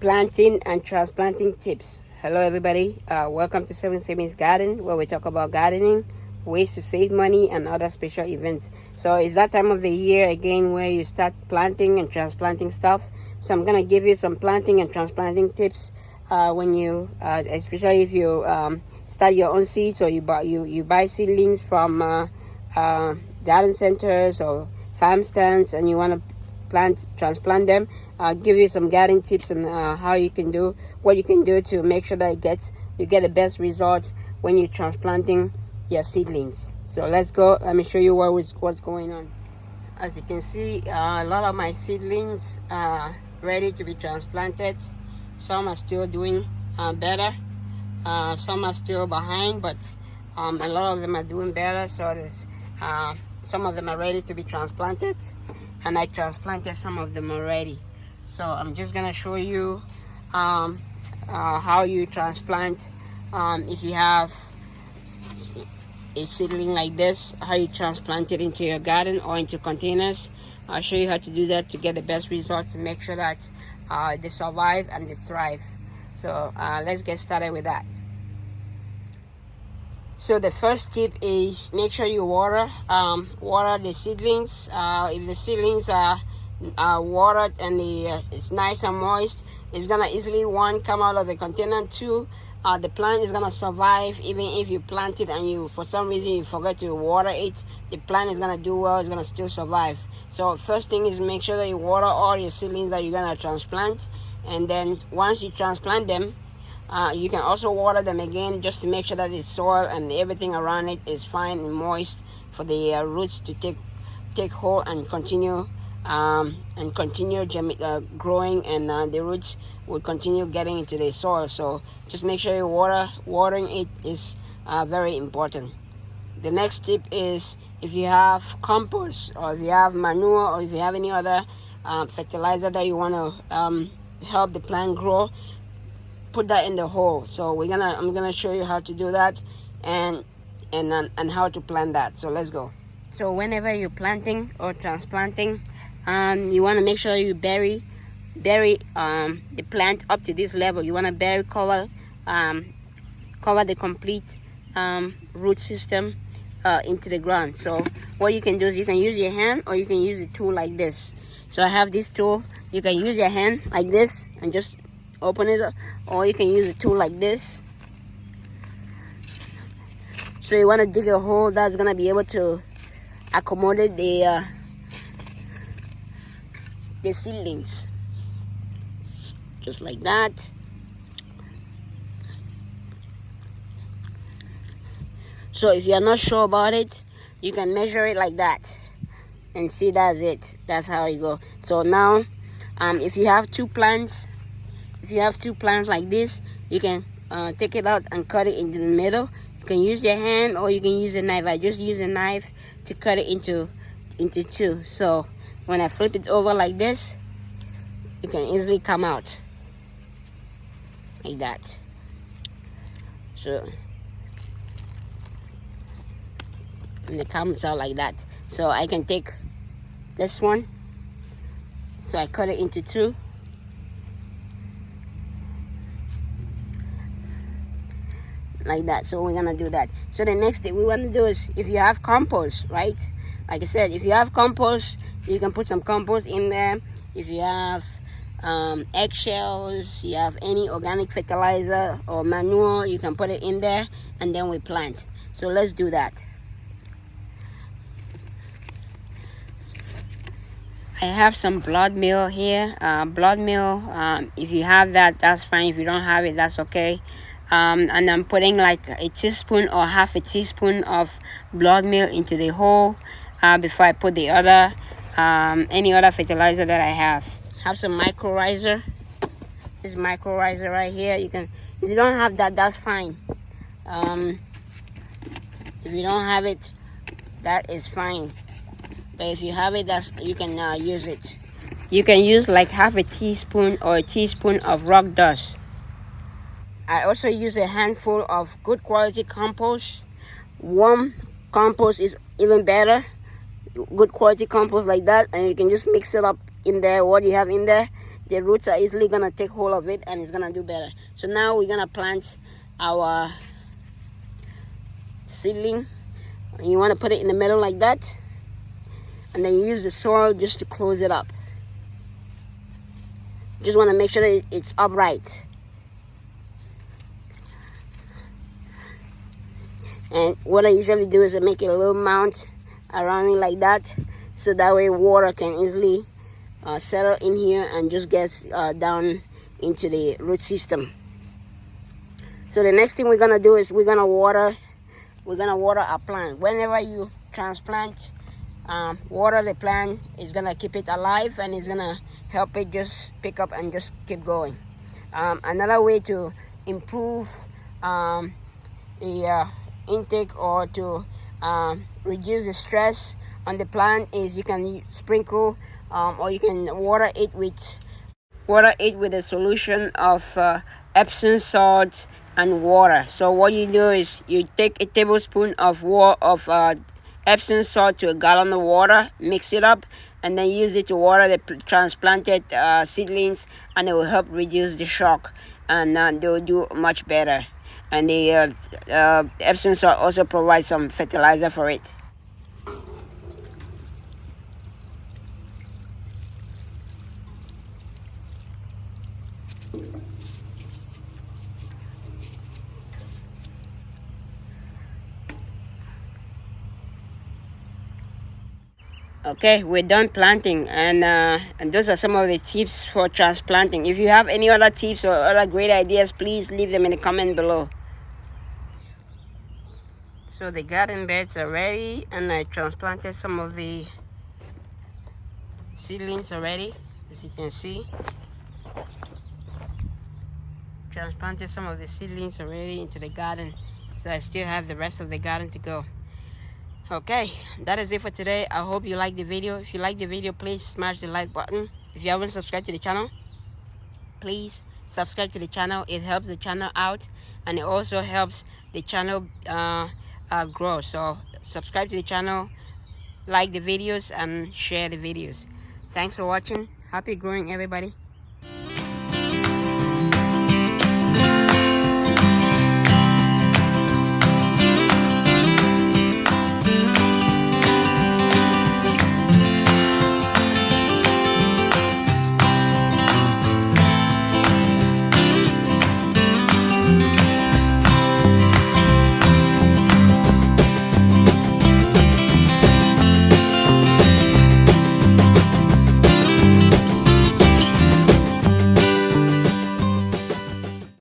planting and transplanting tips. Hello everybody, welcome to 7 Savings Garden, where we talk about gardening, ways to save money, and other special events. So it's that time of the year again where you start planting and transplanting stuff. So I'm gonna give you some planting and transplanting tips when you especially if you start your own seeds, or you buy seedlings from garden centers or farm stands, and you want to transplant them. I'll give you some garden tips on how you can do what you can do to make sure that you get the best results when you're transplanting your seedlings. So let's go. Let me show you what's going on. As you can see, a lot of my seedlings are ready to be transplanted. Some are still doing better. Some are still behind, but a lot of them are doing better. So there's some of them are ready to be transplanted, and I transplanted some of them already. So I'm just gonna show you how you transplant. If you have a seedling like this, how you transplant it into your garden or into containers. I'll show you how to do that to get the best results and make sure that they survive and they thrive. So let's get started with that. So the first tip is make sure you water the seedlings. If the seedlings are watered and it's nice and moist, it's gonna easily, one, come out of the container. Two, the plant is gonna survive. Even if you plant it and you for some reason you forget to water it, the plant is gonna do well. It's gonna still survive. So first thing is make sure that you water all your seedlings that you're gonna transplant, and then once you transplant them, you can also water them again just to make sure that the soil and everything around it is fine and moist for the roots to take hold and continue growing, and the roots will continue getting into the soil. So just make sure watering it is very important. The next tip is, if you have compost, or if you have manure, or if you have any other fertilizer that you want to help the plant grow, put that in the hole. So I'm gonna show you how to do that and how to plant that. So let's go. So whenever you're planting or transplanting, you want to make sure you bury the plant up to this level. You want to cover the complete root system into the ground. So what you can do is you can use your hand, or you can use a tool like this. So I have this tool. You can use your hand like this and just open it up, or you can use a tool like this. So you want to dig a hole that's gonna be able to accommodate the seedlings, just like that. So if you're not sure about it, you can measure it like that and see that's it. That's how you go. So now if you have two plants like this, you can take it out and cut it into the middle. You can use your hand, or you can use a knife. I just use a knife to cut it into two. So when I flip it over like this, it can easily come out like that. So and it comes out like that. So I can take this one, so I cut it into two, like that. So we're gonna do that. So the next thing we want to do is, if you have compost, right? Like I said, if you have compost, you can put some compost in there. If you have eggshells, you have any organic fertilizer or manure, you can put it in there, and then we plant. So let's do that. I have some blood meal here. Blood meal, if you have that, that's fine. If you don't have it, that's okay. And I'm putting like a teaspoon or half a teaspoon of blood meal into the hole before I put the other any other fertilizer that I have. Have some mycorrhiza. This mycorrhiza right here. You can, if you don't have that, that's fine. If you don't have it, that is fine. But if you have it, you can use it. You can use like half a teaspoon or a teaspoon of rock dust. I also use a handful of good quality compost. Warm compost is even better. Good quality compost like that, and you can just mix it up in there, what you have in there. the roots are easily gonna take hold of it and it's gonna do better. So now we're gonna plant our seedling. You want to put it in the middle like that, and then you use the soil just to close it up. Just want to make sure that it's upright. And what I usually do is I make it a little mound around it like that, so that way water can easily settle in here and just gets down into the root system. So the next thing we're gonna do is we're gonna water our plant. Whenever you transplant, water the plant is gonna keep it alive and it's gonna help it just pick up and just keep going. Another way to improve the intake or to reduce the stress on the plant is you can sprinkle or you can water it with a solution of Epsom salt and water. So what you do is you take a tablespoon of Epsom salt to a gallon of water, mix it up, and then use it to water the transplanted seedlings, and it will help reduce the shock, and they will do much better. And the Epsom salt also provides some fertilizer for it. Okay, we're done planting, and those are some of the tips for transplanting. If you have any other tips or other great ideas, please leave them in the comment below. So the garden beds are ready, and I transplanted some of the seedlings already, as you can see. Transplanted some of the seedlings already into the garden, so I still have the rest of the garden to go. Okay, that is it for today. I hope you like the video. If you like the video, please smash the like button. If you haven't subscribed to the channel, please subscribe to the channel. It helps the channel out, and it also helps the channel grow. So subscribe to the channel, like the videos, and share the videos. Thanks for watching. Happy growing, everybody.